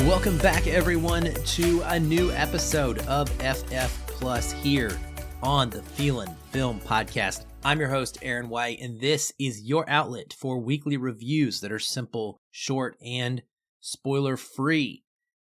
Welcome back, everyone, to a new episode of FF Plus here on the Feelin Film podcast. I'm your host, Aaron White, and this is your outlet for weekly reviews that are simple, short, and spoiler-free.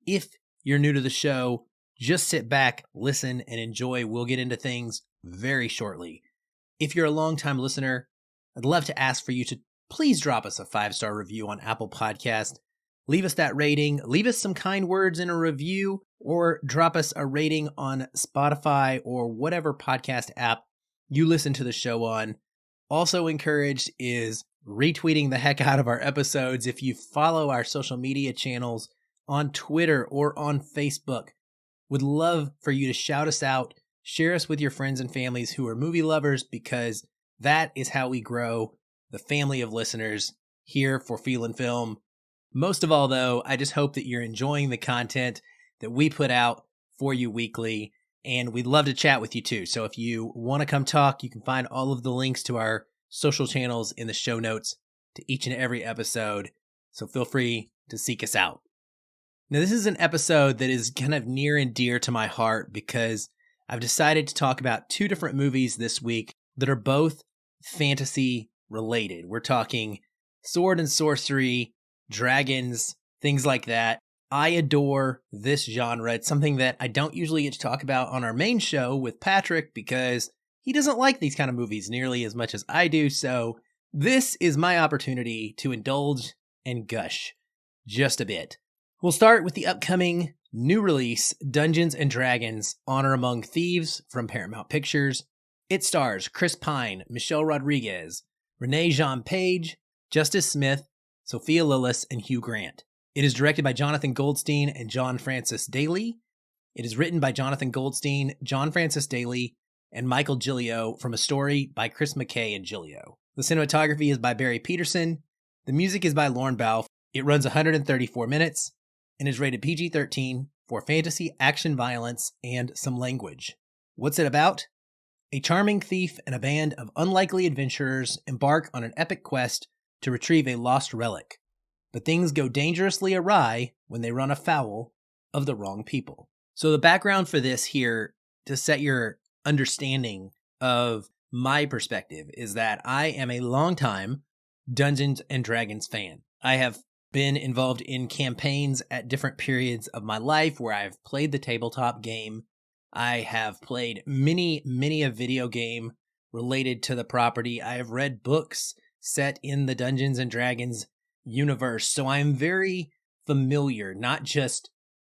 If you're new to the show, just sit back, listen, and enjoy. We'll get into things very shortly. If you're a longtime listener, I'd love to ask for you to please drop us a 5-star review on Apple Podcast. Leave us that rating, leave us some kind words in a review, or drop us a rating on Spotify or whatever podcast app you listen to the show on. Also encouraged is retweeting the heck out of our episodes. If you follow our social media channels on Twitter or on Facebook, would love for you to shout us out, share us with your friends and families who are movie lovers, because that is how we grow the family of listeners here for Feelin Film. Most of all, though, I just hope that you're enjoying the content that we put out for you weekly, and we'd love to chat with you too. So if you want to come talk, you can find all of the links to our social channels in the show notes to each and every episode, so feel free to seek us out. Now, this is an episode that is kind of near and dear to my heart because I've decided to talk about two different movies this week that are both fantasy related. We're talking sword and sorcery, dragons, things like that. I adore this genre. It's something that I don't usually get to talk about on our main show with Patrick because he doesn't like these kind of movies nearly as much as I do. So this is my opportunity to indulge and gush just a bit. We'll start with the upcoming new release, Dungeons & Dragons: Honor Among Thieves from Paramount Pictures. It stars Chris Pine, Michelle Rodriguez, Renee Jean Page, Justice Smith, Sophia Lillis, and Hugh Grant. It is directed by Jonathan Goldstein and John Francis Daley. It is written by Jonathan Goldstein, John Francis Daley, and Michael Gilio from a story by Chris McKay and Gilio. The cinematography is by Barry Peterson. The music is by Lorne Balfe. It runs 134 minutes and is rated PG-13 for fantasy, action, violence, and some language. What's it about? A charming thief and a band of unlikely adventurers embark on an epic quest to retrieve a lost relic, but things go dangerously awry when they run afoul of the wrong people. So the background for this here, to set your understanding of my perspective, is that I am a longtime Dungeons & Dragons fan. I have been involved in campaigns at different periods of my life where I've played the tabletop game. I have played many a video game related to the property. I have read books set in the Dungeons & Dragons universe. So I'm very familiar, not just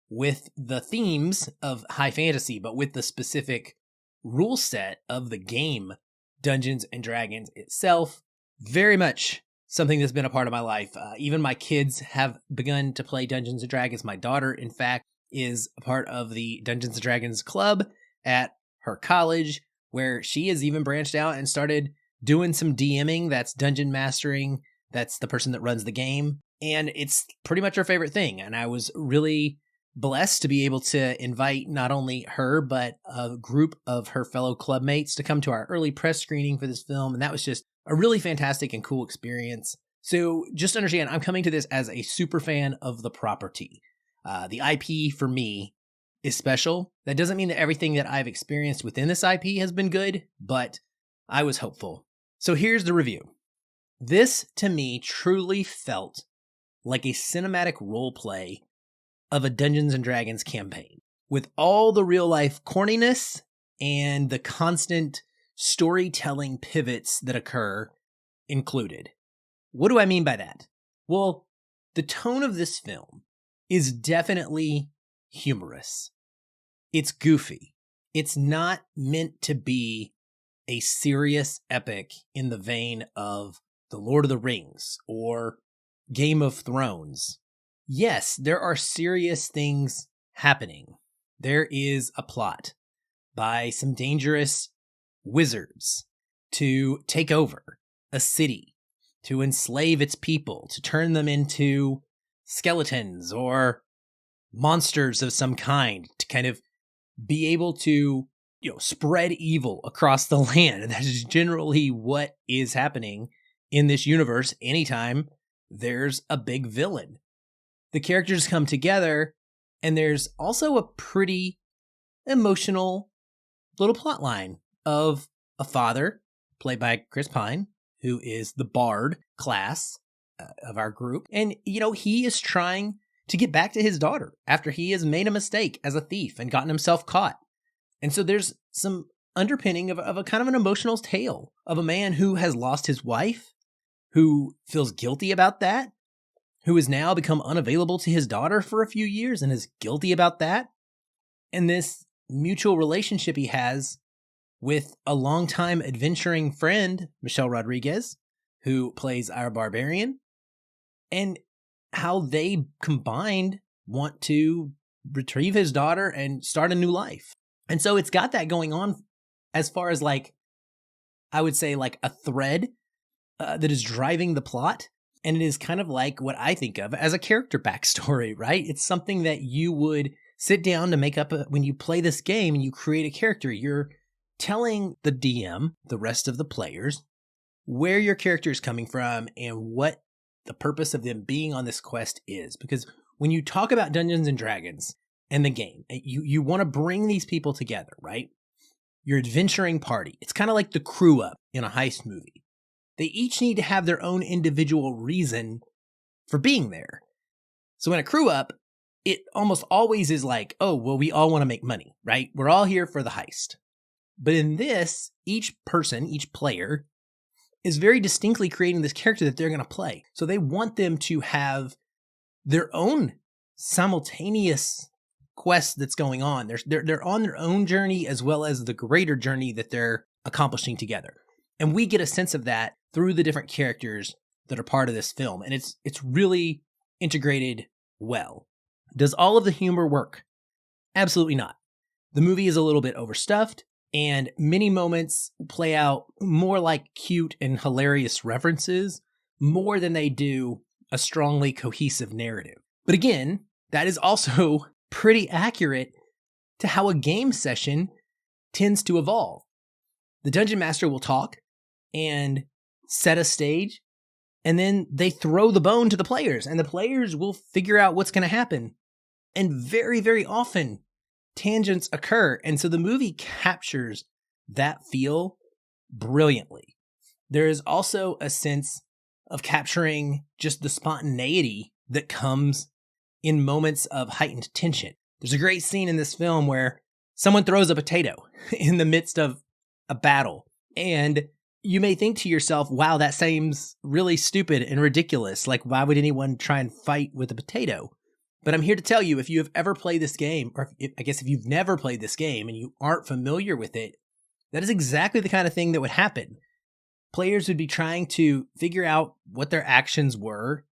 with the themes of high fantasy, but with the specific rule set of the game, Dungeons & Dragons itself. Very much something that's been a part of my life. Even my kids have begun to play Dungeons & Dragons. My daughter, in fact, is a part of the Dungeons & Dragons club at her college, where she has even branched out and started doing some DMing. That's dungeon mastering. That's the person that runs the game. And it's pretty much her favorite thing. And I was really blessed to be able to invite not only her, but a group of her fellow clubmates to come to our early press screening for this film. And that was just a really fantastic and cool experience. So just understand, I'm coming to this as a super fan of the property. The IP for me is special. That doesn't mean that everything that I've experienced within this IP has been good, but I was hopeful. So here's the review. This, to me, truly felt like a cinematic role play of a Dungeons & Dragons campaign, with all the real-life corniness and the constant storytelling pivots that occur included. What do I mean by that? Well, the tone of this film is definitely humorous. It's goofy. It's not meant to be a serious epic in the vein of The Lord of the Rings or Game of Thrones. Yes, there are serious things happening. There is a plot by some dangerous wizards to take over a city, to enslave its people, to turn them into skeletons or monsters of some kind, to kind of be able to, spread evil across the land. And that is generally what is happening in this universe anytime there's a big villain. The characters come together And there's also a pretty emotional little plot line of a father, played by Chris Pine, who is the bard class of our group. And, he is trying to get back to his daughter after he has made a mistake as a thief and gotten himself caught. And so there's some underpinning of a kind of an emotional tale of a man who has lost his wife, who feels guilty about that, who has now become unavailable to his daughter for a few years and is guilty about that. And this mutual relationship he has with a longtime adventuring friend, Michelle Rodriguez, who plays our barbarian, and how they combined want to retrieve his daughter and start a new life. And so it's got that going on as far as I would say a thread that is driving the plot. And it is kind of like what I think of as a character backstory, right? It's something that you would sit down to make up when you play this game and you create a character. You're telling the DM, the rest of the players, where your character is coming from and what the purpose of them being on this quest is. Because when you talk about Dungeons and Dragons and the game, you want to bring these people together, right? Your adventuring party. It's kind of like the crew up in a heist movie. They each need to have their own individual reason for being there. So in a crew up, it almost always is we all want to make money, right? We're all here for the heist. But in this, each person, each player, is very distinctly creating this character that they're going to play. So they want them to have their own simultaneous quest that's going on. They're on their own journey as well as the greater journey that they're accomplishing together. And we get a sense of that through the different characters that are part of this film. And it's really integrated well. Does all of the humor work? Absolutely not. The movie is a little bit overstuffed, and many moments play out more like cute and hilarious references more than they do a strongly cohesive narrative. But again, that is also pretty accurate to how a game session tends to evolve. The Dungeon Master will talk and set a stage, and then they throw the bone to the players, and the players will figure out what's going to happen. And very, very often, tangents occur, and so the movie captures that feel brilliantly. There is also a sense of capturing just the spontaneity that comes in moments of heightened tension. There's a great scene in this film where someone throws a potato in the midst of a battle, and you may think to yourself, wow, that seems really stupid and ridiculous. Why would anyone try and fight with a potato? But I'm here to tell you, if you have ever played this game, or if you've never played this game and you aren't familiar with it, that is exactly the kind of thing that would happen. Players would be trying to figure out what their actions were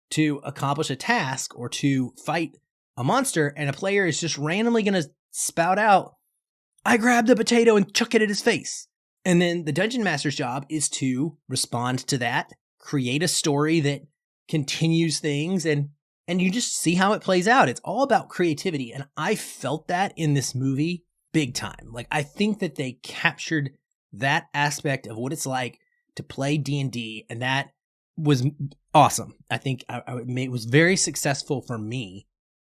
to accomplish a task or to fight a monster, and a player is just randomly going to spout out, I grabbed a potato and chuck it at his face. And then the Dungeon Master's job is to respond to that, create a story that continues things, and you just see how it plays out. It's all about creativity. And I felt that in this movie big time. I think that they captured that aspect of what it's like to play D&D. And that was awesome. I think it was very successful for me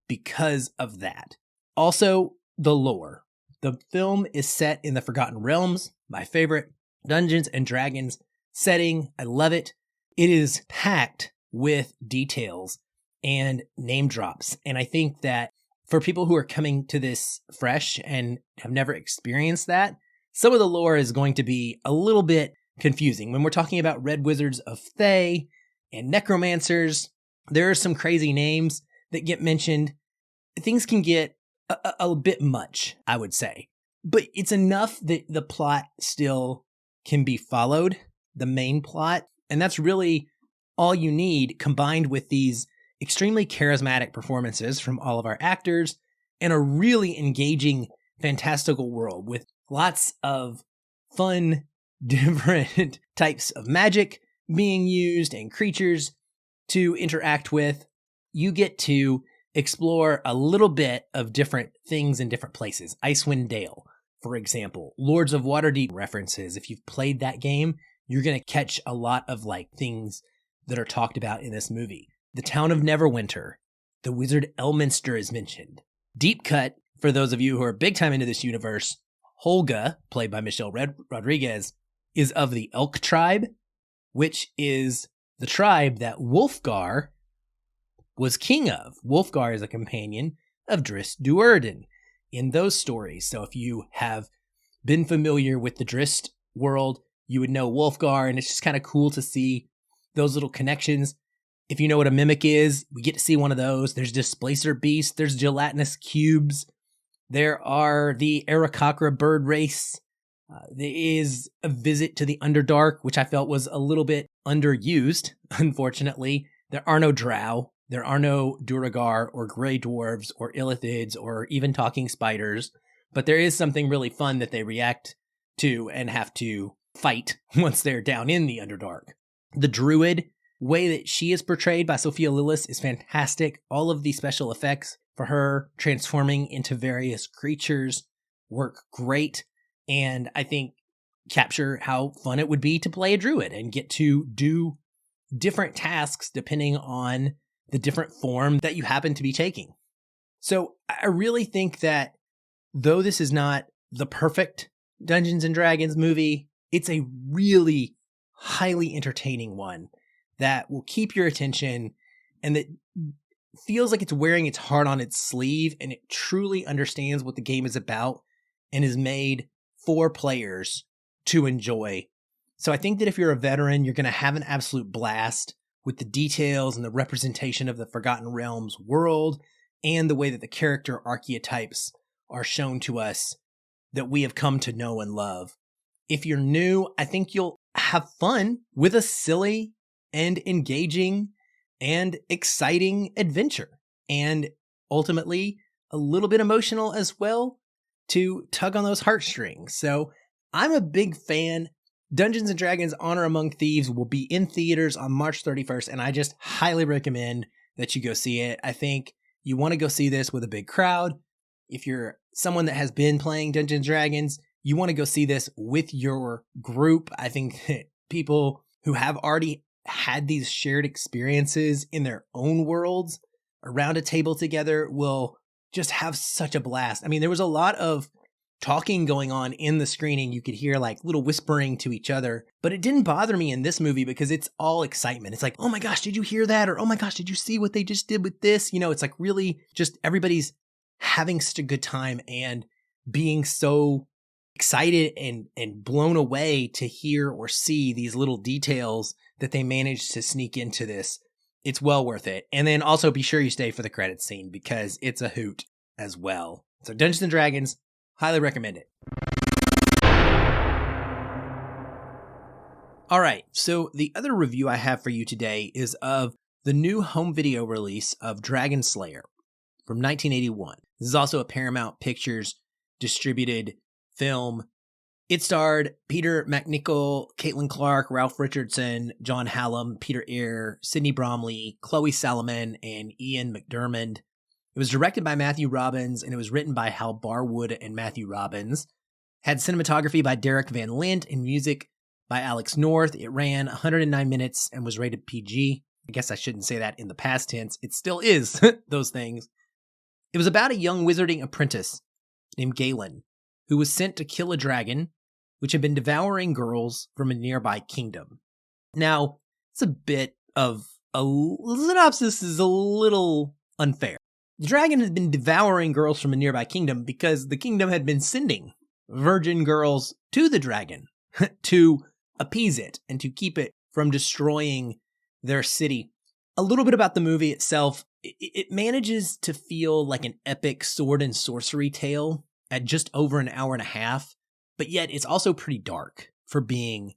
because of that. Also, the lore. The film is set in the Forgotten Realms, my favorite Dungeons and Dragons setting. I love it. It is packed with details and name drops. And I think that for people who are coming to this fresh and have never experienced that, some of the lore is going to be a little bit confusing. When we're talking about Red Wizards of Thay and Necromancers, there are some crazy names that get mentioned. Things can get a bit much, I would say. But it's enough that the plot still can be followed, the main plot. And that's really all you need, combined with these extremely charismatic performances from all of our actors and a really engaging, fantastical world with lots of fun, different types of magic being used and creatures to interact with. You get to explore a little bit of different things in different places. Icewind Dale, for example. Lords of Waterdeep references. If you've played that game, you're going to catch a lot of things that are talked about in this movie. The town of Neverwinter, the wizard Elminster is mentioned. Deep cut, for those of you who are big time into this universe, Holga, played by Michelle Rodriguez, is of the Elk tribe, which is the tribe that Wulfgar was king of. Wulfgar is a companion of Dris Duerden in those stories. So if you have been familiar with the Dris world, you would know Wulfgar, and it's just kind of cool to see those little connections. If you know what a mimic is, we get to see one of those. There's displacer beasts, there's gelatinous cubes, there are the Aarakocra bird race. There is a visit to the Underdark, which I felt was a little bit underused, unfortunately. There are no drow, there are no Duragar or Grey Dwarves or Illithids or even talking spiders, but there is something really fun that they react to and have to fight once they're down in the Underdark. The Druid, way that she is portrayed by Sophia Lillis is fantastic. All of the special effects for her transforming into various creatures work great, and I think capture how fun it would be to play a druid and get to do different tasks depending on the different form that you happen to be taking. So I really think that though this is not the perfect Dungeons and Dragons movie, it's a really highly entertaining one that will keep your attention and that feels like it's wearing its heart on its sleeve, and it truly understands what the game is about and is made for players to enjoy. So I think that if you're a veteran, you're going to have an absolute blast with the details and the representation of the Forgotten Realms world and the way that the character archetypes are shown to us that we have come to know and love. If you're new, I think you'll have fun with a silly and engaging and exciting adventure, and ultimately a little bit emotional as well to tug on those heartstrings. So I'm a big fan. Dungeons & Dragons Honor Among Thieves will be in theaters on March 31st, and I just highly recommend that you go see it. I think you want to go see this with a big crowd. If you're someone that has been playing Dungeons & Dragons, you want to go see this with your group. I think that people who have already had these shared experiences in their own worlds around a table together will just have such a blast. I mean, there was a lot of talking going on in the screening. You could hear like little whispering to each other, but it didn't bother me in this movie because it's all excitement. It's like, oh my gosh, did you hear that? Or, oh my gosh, did you see what they just did with this? You know, it's like really just everybody's having such a good time and being so excited and blown away to hear or see these little details that they managed to sneak into this. It's well worth it. And then also be sure you stay for the credits scene because it's a hoot as well. So Dungeons & Dragons, highly recommend it. All right, so the other review I have for you today is of the new home video release of Dragonslayer from 1981. This is also a Paramount Pictures distributed film. It starred Peter MacNicol, Caitlin Clark, Ralph Richardson, John Hallam, Peter Eyre, Sidney Bromley, Chloe Salomon, and Ian McDermott. It was directed by Matthew Robbins, and it was written by Hal Barwood and Matthew Robbins. Had cinematography by Derek Van Lint and music by Alex North. It ran 109 minutes and was rated PG. I guess I shouldn't say that in the past tense. It still is those things. It was about a young wizarding apprentice named Galen, who was sent to kill a dragon, which had been devouring girls from a nearby kingdom. Now, it's a bit of a synopsis is a little unfair. The dragon had been devouring girls from a nearby kingdom because the kingdom had been sending virgin girls to the dragon to appease it and to keep it from destroying their city. A little bit about the movie itself. It manages to feel like an epic sword and sorcery tale at just over an hour and a half, but yet it's also pretty dark for being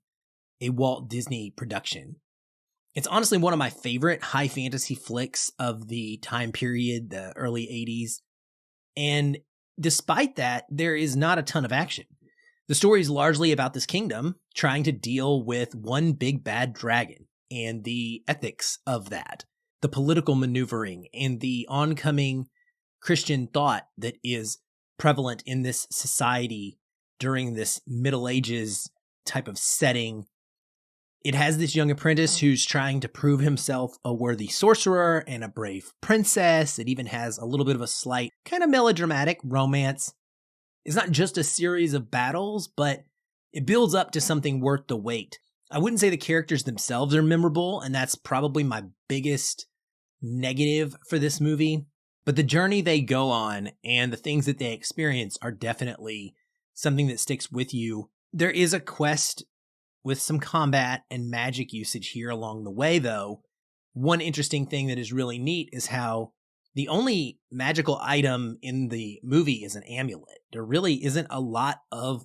a Walt Disney production. It's honestly one of my favorite high fantasy flicks of the time period, the early 80s. And despite that, there is not a ton of action. The story is largely about this kingdom trying to deal with one big bad dragon and the ethics of that, the political maneuvering and the oncoming Christian thought that is prevalent in this society during this Middle Ages type of setting. It has this young apprentice who's trying to prove himself a worthy sorcerer and a brave princess. It even has a little bit of a slight, kind of melodramatic romance. It's not just a series of battles, but it builds up to something worth the wait. I wouldn't say the characters themselves are memorable, and that's probably my biggest negative for this movie. But the journey they go on and the things that they experience are definitely something that sticks with you. There is a quest with some combat and magic usage here along the way, though. One interesting thing that is really neat is how the only magical item in the movie is an amulet. There really isn't a lot of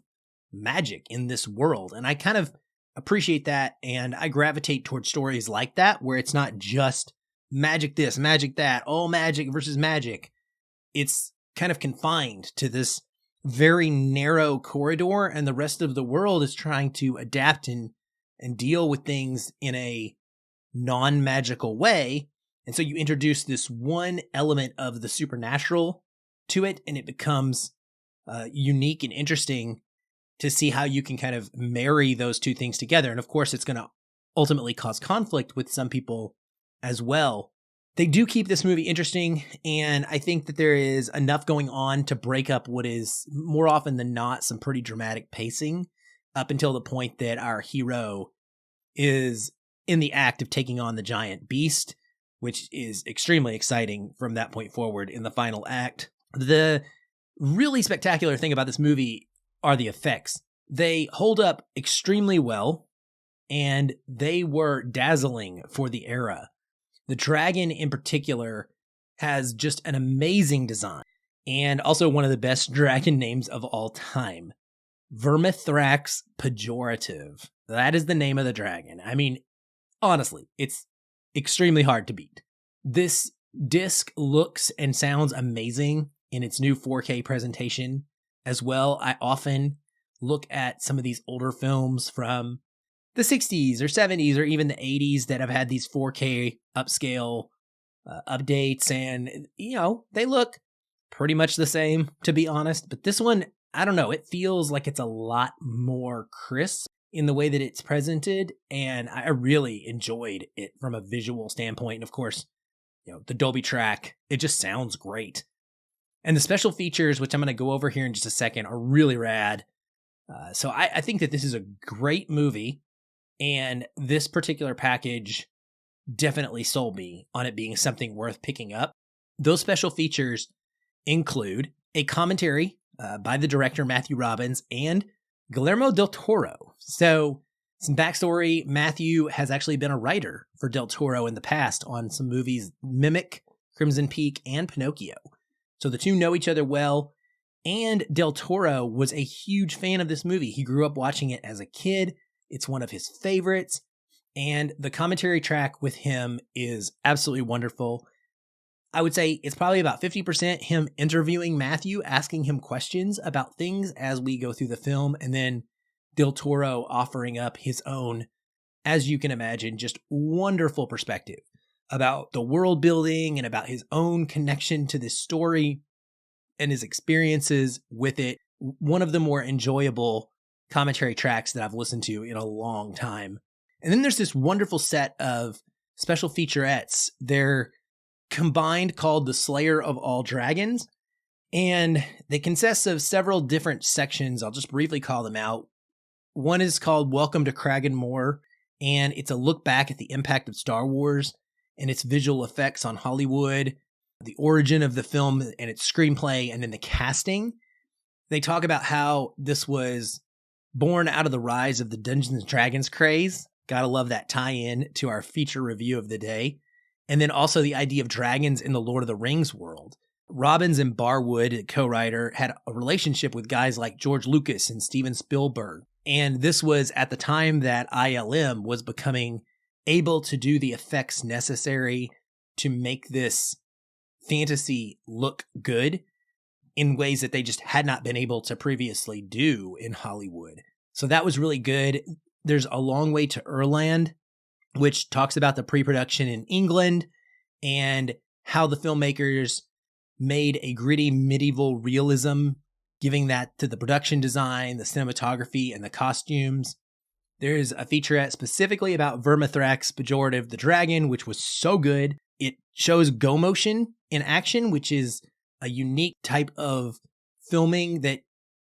magic in this world, and I kind of appreciate that, and I gravitate towards stories like that, where it's not just magic this, magic that, oh, magic versus magic. It's kind of confined to this very narrow corridor, and the rest of the world is trying to adapt and deal with things in a non-magical way. And so you introduce this one element of the supernatural to it, and it becomes unique and interesting to see how you can kind of marry those two things together. And of course, it's going to ultimately cause conflict with some people as well. They do keep this movie interesting, and I think that there is enough going on to break up what is more often than not some pretty dramatic pacing up until the point that our hero is in the act of taking on the giant beast, which is extremely exciting from that point forward in the final act. The really spectacular thing about this movie are the effects. They hold up extremely well, and they were dazzling for the era. The dragon in particular has just an amazing design, and also one of the best dragon names of all time. Vermithrax Pejorative. That is the name of the dragon. I mean, honestly, it's extremely hard to beat. This disc looks and sounds amazing in its new 4K presentation as well. I often look at some of these older films from the 60s or 70s or even the 80s that have had these 4K upscale updates, and, you know, they look pretty much the same, to be honest. But this one, I don't know, it feels like it's a lot more crisp in the way that it's presented, and I really enjoyed it from a visual standpoint. And of course, you know, the Dolby track, it just sounds great. And the special features, which I'm going to go over here in just a second, are really rad. So I think that this is a great movie, and this particular package definitely sold me on it being something worth picking up. Those special features include a commentary by the director Matthew Robbins and Guillermo del Toro. So some backstory, Matthew has actually been a writer for del Toro in the past on some movies, Mimic, Crimson Peak, and Pinocchio. So the two know each other well, and del Toro was a huge fan of this movie. He grew up watching it as a kid. It's one of his favorites, and the commentary track with him is absolutely wonderful. I would say it's probably about 50% him interviewing Matthew, asking him questions about things as we go through the film, and then del Toro offering up his own, as you can imagine, just wonderful perspective about the world building and about his own connection to this story and his experiences with it. One of the more enjoyable commentary tracks that I've listened to in a long time. And then there's this wonderful set of special featurettes. They're combined called The Slayer of All Dragons, and they consist of several different sections. I'll just briefly call them out. One is called Welcome to Kragan Moor, and it's a look back at the impact of Star Wars and its visual effects on Hollywood, the origin of the film and its screenplay, and then the casting. They talk about how this was born out of the rise of the Dungeons and Dragons craze. Gotta love that tie-in to our feature review of the day. And then also the idea of dragons in the Lord of the Rings world. Robbins and Barwood, co-writer, had a relationship with guys like George Lucas and Steven Spielberg. And this was at the time that ILM was becoming able to do the effects necessary to make this fantasy look good in ways that they just had not been able to previously do in Hollywood. So that was really good. There's A Long Way to Erland, which talks about the pre-production in England and how the filmmakers made a gritty medieval realism, giving that to the production design, the cinematography, and the costumes. There's a featurette specifically about Vermithrax, Pejorative the Dragon, which was so good. It shows go motion in action, which is a unique type of filming that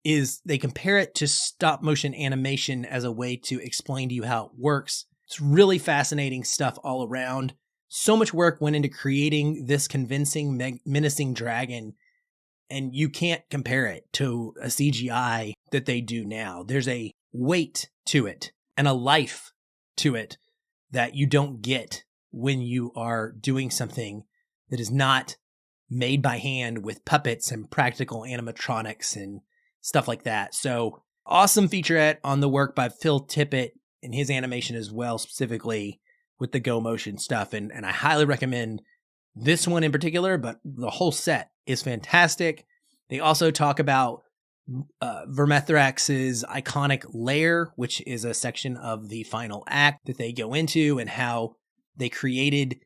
they compare it to stop motion animation as a way to explain to you how it works. It's really fascinating stuff all around. So much work went into creating this convincing, menacing dragon, and you can't compare it to a CGI that they do now. There's a weight to it and a life to it that you don't get when you are doing something that is not made by hand with puppets and practical animatronics and stuff like that. So awesome featurette on the work by Phil Tippett and his animation as well, specifically with the go motion stuff. And I highly recommend this one in particular, but the whole set is fantastic. They also talk about Vermithrax's iconic lair, which is a section of the final act that they go into, and how they created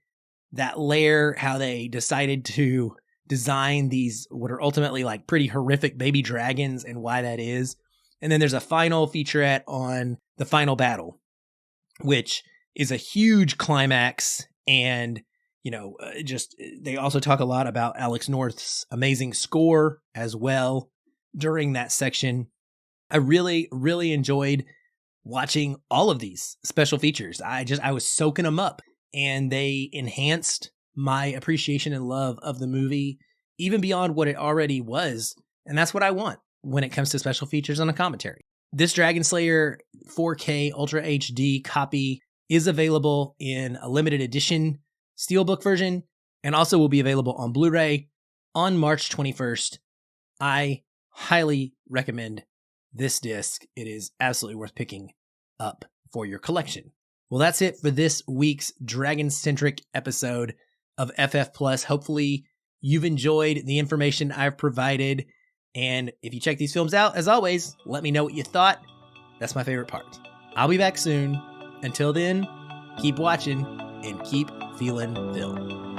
that lair, how they decided to design these what are ultimately like pretty horrific baby dragons and why that is. And then there's a final featurette on the final battle, which is a huge climax. And, they also talk a lot about Alex North's amazing score as well during that section. I really, really enjoyed watching all of these special features. I was soaking them up, and they enhanced my appreciation and love of the movie even beyond what it already was. And that's what I want when it comes to special features on a commentary. This Dragonslayer 4K Ultra HD copy is available in a limited edition Steelbook version, and also will be available on Blu-ray on March 21st. I highly recommend this disc. It is absolutely worth picking up for your collection. Well, that's it for this week's Dragon-centric episode of FF Plus. Hopefully you've enjoyed the information I've provided. And if you check these films out, as always, let me know what you thought. That's my favorite part. I'll be back soon. Until then, keep watching and keep feeling film.